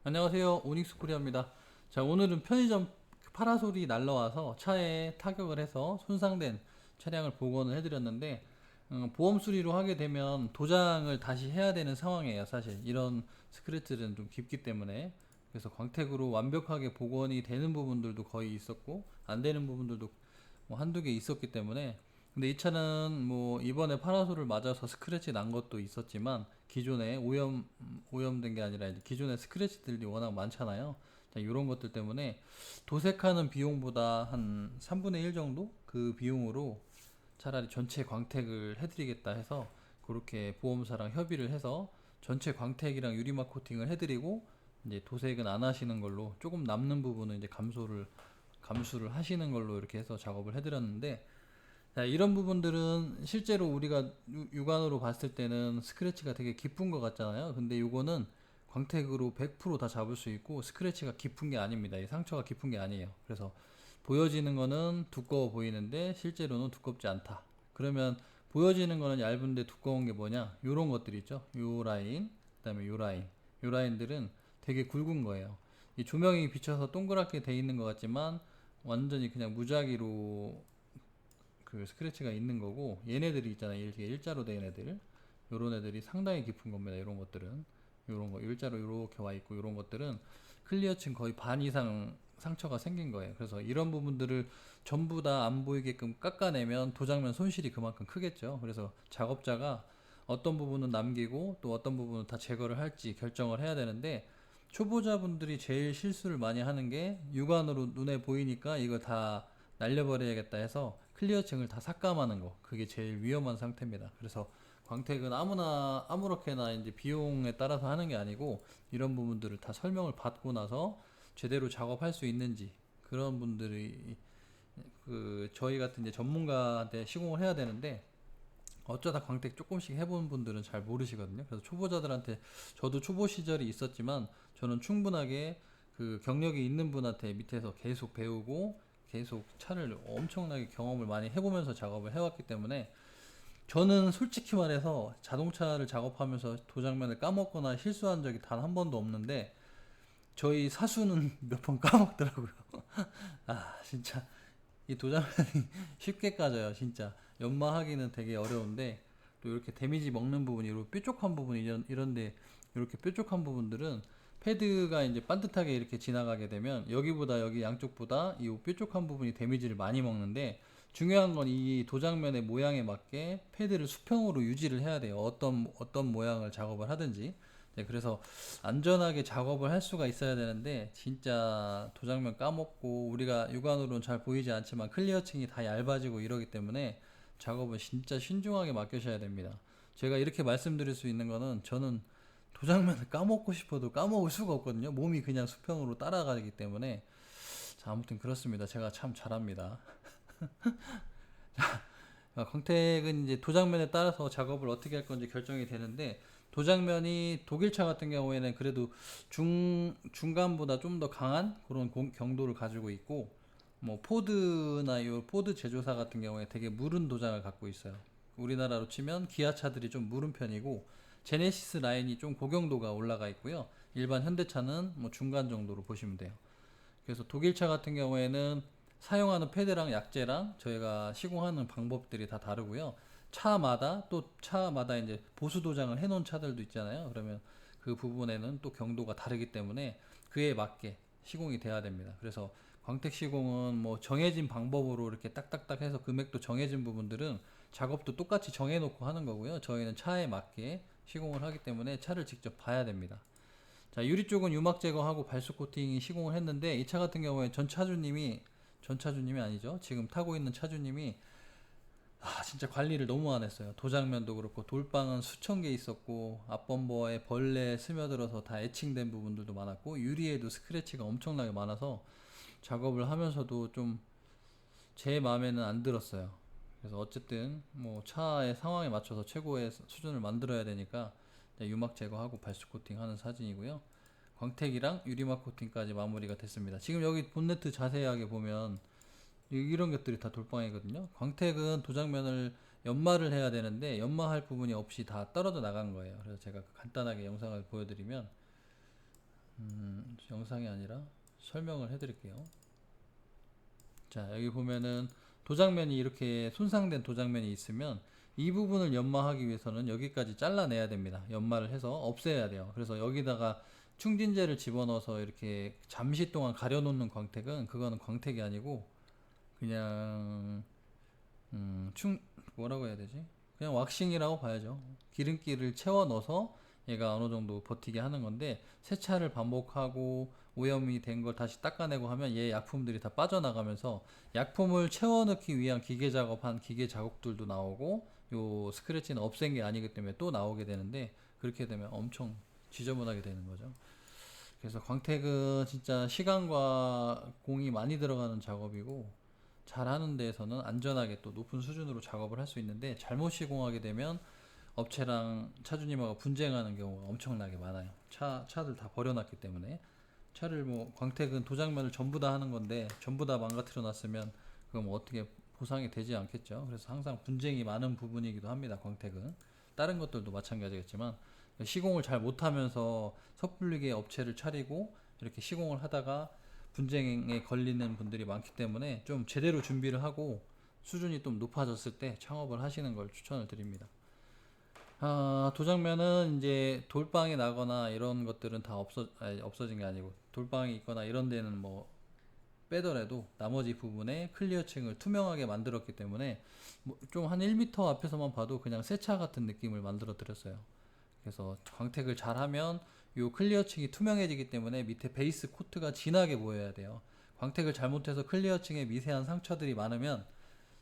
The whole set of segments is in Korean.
안녕하세요. 오닉스코리아입니다. 자, 오늘은 편의점 파라솔이 날라와서 차에 타격을 해서 손상된 차량을 복원을 해드렸는데, 보험 수리로 하게 되면 도장을 다시 해야 되는 상황이에요. 사실 이런 스크래치는 좀 깊기 때문에. 그래서 광택으로 완벽하게 복원이 되는 부분들도 거의 있었고 안 되는 부분들도 뭐 한두 개 있었기 때문에. 근데 이 차는 뭐 이번에 파라솔을 맞아서 스크래치 난 것도 있었지만 기존에 오염된 게 아니라 이제 기존에 스크래치들이 워낙 많잖아요. 자, 이런 것들 때문에 도색하는 비용보다 한 3분의 1 정도 그 비용으로 차라리 전체 광택을 해드리겠다 해서 그렇게 보험사랑 협의를 해서 전체 광택이랑 유리막 코팅을 해드리고 이제 도색은 안 하시는 걸로 조금 남는 부분은 이제 감수를 하시는 걸로 이렇게 해서 작업을 해드렸는데, 자, 이런 부분들은 실제로 우리가 육안으로 봤을 때는 스크래치가 되게 깊은 것 같잖아요. 근데 요거는 광택으로 100%다 잡을 수 있고 스크래치가 깊은 게 아닙니다. 이 상처가 깊은 게 아니에요. 그래서 보여지는 거는 두꺼워 보이는데 실제로는 두껍지 않다. 그러면 보여지는 거는 얇은데 두꺼운 게 뭐냐? 요런 것들 있죠. 요 라인, 그다음에 요 라인. 요 라인들은 되게 굵은 거예요. 이 조명이 비쳐서 동그랗게 돼 있는 것 같지만 완전히 그냥 무작위로 그 스크래치가 있는 거고, 얘네들이 있잖아요. 이렇게 일자로 된 애들, 요런 애들이 상당히 깊은 겁니다. 이런 것들은 요런 거 일자로 이렇게 와 있고, 요런 것들은 클리어층 거의 반 이상 상처가 생긴 거예요. 그래서 이런 부분들을 전부 다 안 보이게끔 깎아내면 도장면 손실이 그만큼 크겠죠. 그래서 작업자가 어떤 부분은 남기고 또 어떤 부분은 다 제거를 할지 결정을 해야 되는데, 초보자분들이 제일 실수를 많이 하는 게 육안으로 눈에 보이니까 이거 다 날려버려야겠다 해서 클리어층을 다 삭감하는 거, 그게 제일 위험한 상태입니다. 그래서 광택은 아무렇게나 이제 비용에 따라서 하는 게 아니고 이런 부분들을 다 설명을 받고 나서 제대로 작업할 수 있는지, 그런 분들이 그 저희 같은 이제 전문가한테 시공을 해야 되는데, 어쩌다 광택 조금씩 해본 분들은 잘 모르시거든요. 그래서 초보자들한테, 저도 초보 시절이 있었지만 저는 충분하게 그 경력이 있는 분한테 밑에서 계속 배우고 계속 차를 엄청나게 경험을 많이 해보면서 작업을 해왔기 때문에, 저는 솔직히 말해서 자동차를 작업하면서 도장면을 까먹거나 실수한 적이 단 한 번도 없는데 저희 사수는 몇 번 까먹더라고요. 아, 진짜 이 도장면이 쉽게 까져요. 진짜 연마하기는 되게 어려운데, 또 이렇게 데미지 먹는 부분이 이렇게 뾰족한 부분이 이런데, 이렇게 뾰족한 부분들은 패드가 이제 반듯하게 이렇게 지나가게 되면 여기보다 여기 양쪽보다 이 뾰족한 부분이 데미지를 많이 먹는데, 중요한 건 이 도장면의 모양에 맞게 패드를 수평으로 유지를 해야 돼요. 어떤 모양을 작업을 하든지. 네, 그래서 안전하게 작업을 할 수가 있어야 되는데, 진짜 도장면 까먹고 우리가 육안으로는 잘 보이지 않지만 클리어층이 다 얇아지고 이러기 때문에 작업은 진짜 신중하게 맡기셔야 됩니다. 제가 이렇게 말씀드릴 수 있는 거는, 저는 도장면을 까먹고 싶어도 까먹을 수가 없거든요. 몸이 그냥 수평으로 따라가기 때문에. 자, 아무튼 그렇습니다. 제가 참 잘합니다. 광택은 이제 도장면에 따라서 작업을 어떻게 할 건지 결정이 되는데, 도장면이 독일차 같은 경우에는 그래도 중간보다 좀 더 강한 그런 경도를 가지고 있고, 뭐 포드나 이 포드 제조사 같은 경우에 되게 무른 도장을 갖고 있어요. 우리나라로 치면 기아차들이 좀 무른 편이고, 제네시스 라인이 좀 고경도가 올라가 있고요. 일반 현대차는 뭐 중간 정도로 보시면 돼요. 그래서 독일차 같은 경우에는 사용하는 패드랑 약재랑 저희가 시공하는 방법들이 다 다르고요. 차마다 이제 보수 도장을 해놓은 차들도 있잖아요. 그러면 그 부분에는 또 경도가 다르기 때문에 그에 맞게 시공이 돼야 됩니다. 그래서 광택 시공은 뭐 정해진 방법으로 이렇게 딱딱딱 해서 금액도 정해진 부분들은 작업도 똑같이 정해놓고 하는 거고요. 저희는 차에 맞게 시공을 하기 때문에 차를 직접 봐야 됩니다. 자, 유리 쪽은 유막 제거하고 발수 코팅이 시공을 했는데, 이 차 같은 경우에 전 차주님이 아니죠. 지금 타고 있는 차주님이 진짜 관리를 너무 안 했어요. 도장면도 그렇고 돌방은 수천 개 있었고, 앞범버에 벌레 스며들어서 다 에칭된 부분들도 많았고, 유리에도 스크래치가 엄청나게 많아서 작업을 하면서도 좀 제 마음에는 안 들었어요. 그래서 어쨌든 뭐 차의 상황에 맞춰서 최고의 수준을 만들어야 되니까 유막 제거하고 발수 코팅하는 사진이고요. 광택이랑 유리막 코팅까지 마무리가 됐습니다. 지금 여기 본네트 자세하게 보면 이런 것들이 다 돌방이거든요. 광택은 도장면을 연마를 해야 되는데 연마할 부분이 없이 다 떨어져 나간 거예요. 그래서 제가 간단하게 영상을 보여드리면, 영상이 아니라 설명을 해드릴게요. 자, 여기 보면은 도장면이 이렇게 손상된 도장면이 있으면 이 부분을 연마하기 위해서는 여기까지 잘라내야 됩니다. 연마를 해서 없애야 돼요. 그래서 여기다가 충진제를 집어넣어서 이렇게 잠시 동안 가려놓는 광택은 그거는 광택이 아니고 그냥 뭐라고 해야 되지? 그냥 왁싱이라고 봐야죠. 기름기를 채워 넣어서 얘가 어느 정도 버티게 하는 건데 세차를 반복하고 오염이 된 걸 다시 닦아내고 하면 얘 약품들이 다 빠져나가면서 약품을 채워 넣기 위한 기계 작업한 기계 자국들도 나오고 요 스크래치는 없앤 게 아니기 때문에 또 나오게 되는데 그렇게 되면 엄청 지저분하게 되는 거죠. 그래서 광택은 진짜 시간과 공이 많이 들어가는 작업이고 잘하는 데에서는 안전하게 또 높은 수준으로 작업을 할 수 있는데 잘못 시공하게 되면 업체랑 차주님하고 분쟁하는 경우가 엄청나게 많아요. 차들 다 버려놨기 때문에 차를 뭐 광택은 도장면을 전부 다 하는 건데 전부 다 망가뜨려 놨으면 그건 뭐 어떻게 보상이 되지 않겠죠. 그래서 항상 분쟁이 많은 부분이기도 합니다. 광택은 다른 것들도 마찬가지겠지만 시공을 잘 못하면서 섣불리게 업체를 차리고 이렇게 시공을 하다가 분쟁에 걸리는 분들이 많기 때문에 좀 제대로 준비를 하고 수준이 좀 높아졌을 때 창업을 하시는 걸 추천을 드립니다. 도장면은 이제 돌빵이 나거나 이런 것들은 다 없어진 게 아니고 돌빵이 있거나 이런 데는 뭐 빼더라도 나머지 부분에 클리어층을 투명하게 만들었기 때문에 좀 한 1m 앞에서만 봐도 그냥 새 차 같은 느낌을 만들어 드렸어요. 그래서 광택을 잘하면 요 클리어층이 투명해지기 때문에 밑에 베이스 코트가 진하게 보여야 돼요. 광택을 잘못해서 클리어층에 미세한 상처들이 많으면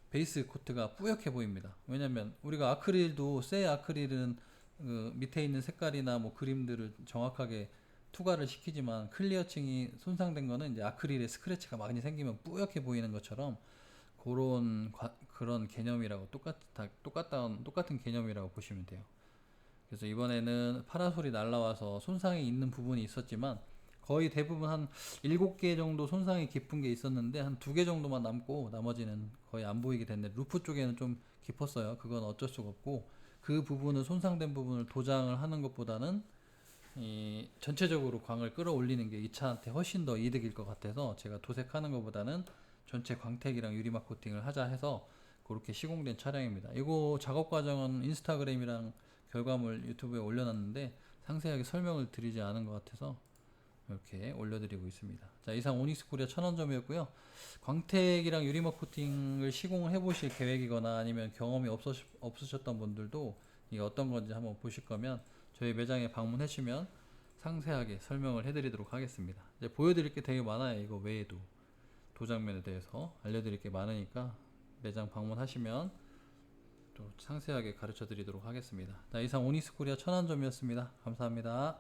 베이스 코트가 뿌옇게 보입니다. 왜냐면 우리가 아크릴도 새 아크릴은 그 밑에 있는 색깔이나 뭐 그림들을 정확하게 투과를 시키지만 클리어층이 손상된 거는 이제 아크릴에 스크래치가 많이 생기면 뿌옇게 보이는 것처럼 그런 개념이라고 똑같은 개념이라고 보시면 돼요. 그래서 이번에는 파라솔이 날라와서 손상이 있는 부분이 있었지만 거의 대부분 한 7개 정도 손상이 깊은 게 있었는데 한 2개 정도만 남고 나머지는 거의 안 보이게 됐는데 루프 쪽에는 좀 깊었어요. 그건 어쩔 수가 없고 그 부분을 손상된 부분을 도장을 하는 것보다는 이 전체적으로 광을 끌어올리는 게 이 차한테 훨씬 더 이득일 것 같아서 제가 도색하는 것보다는 전체 광택이랑 유리막 코팅을 하자 해서 그렇게 시공된 차량입니다. 이거 작업 과정은 인스타그램이랑 결과물 유튜브에 올려놨는데 상세하게 설명을 드리지 않은 것 같아서 이렇게 올려드리고 있습니다. 자, 이상 오닉스 코리아 천원점이었고요. 광택이랑 유리막 코팅을 시공을 해보실 계획이거나 아니면 경험이 없으셨던 분들도 이게 어떤 건지 한번 보실 거면 저희 매장에 방문하시면 상세하게 설명을 해드리도록 하겠습니다. 이제 보여드릴 게 되게 많아요. 이거 외에도 도장면에 대해서 알려드릴 게 많으니까 매장 방문하시면 또 상세하게 가르쳐 드리도록 하겠습니다. 자, 이상 오닉스 코리아 천안점이었습니다. 감사합니다.